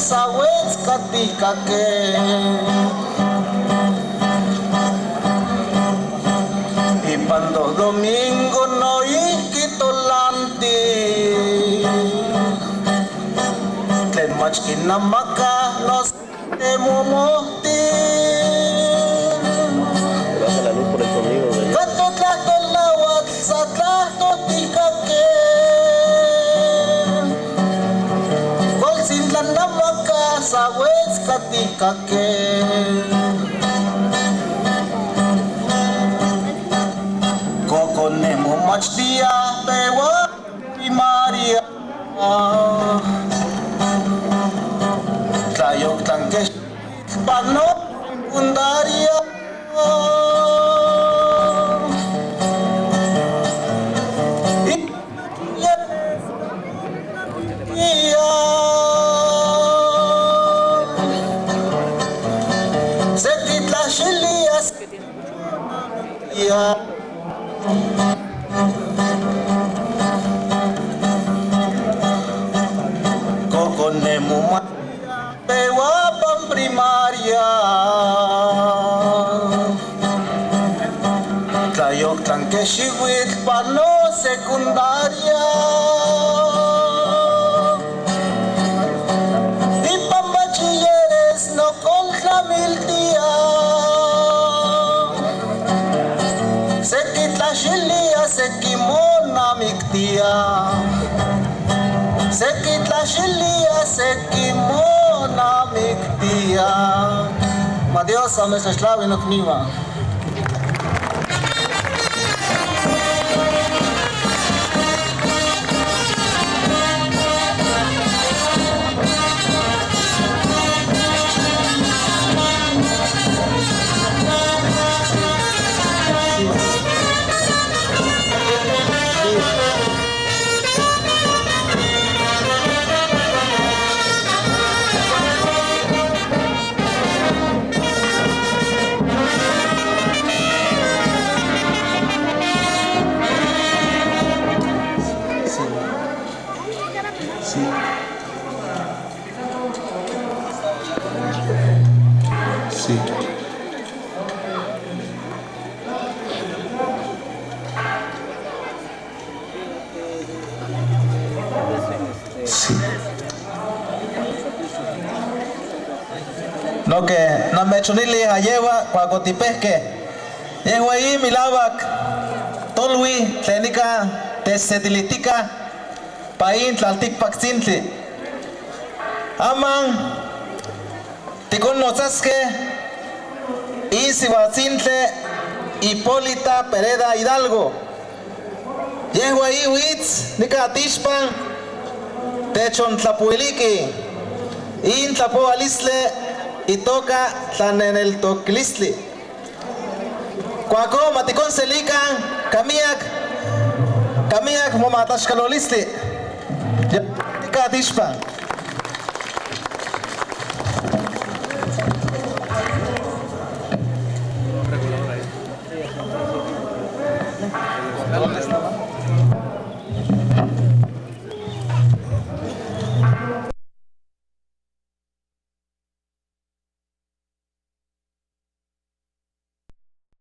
sawets katikake Ipando domingo no ikitolanti Tlemach kinamaka nos temumohti Gracias a la luz por el sonido de Kato tlahtolawat sa tlahtotikake Kol sintlan namaka sawets katikake Kokonemo machtia pewa primaria Tlayok tangkesh pano kundaria Sekitla shilias ya Kokonemu pewa pang primaria Tlayok tangkeshiwit pano sekundaria Ipang bachilleres no kontlamiltia Sekitla shilia sekimona miktia Sekitla shilia sekimona miktia Madios a mesa slavi no knima Sí. Sí. Lo que nos me chunili a lleva cuacotipesque. Llego ahí milabak. Tolwi, técnica, tesetilitica, paín, tlaltic paxintli. Aman, ticon nozaske, Isihuatzintle, Hipólita Pereda Hidalgo. Llego ahí, Witz, Nica Tishpan, Techon Tlapuiliki, In Tlapo Alisle, y toca tan en el Toclisli. Cuaco, Maticon Selican, Kamiak, Momatashkalolisli. Nica Tishpan. ¿Dónde estaba?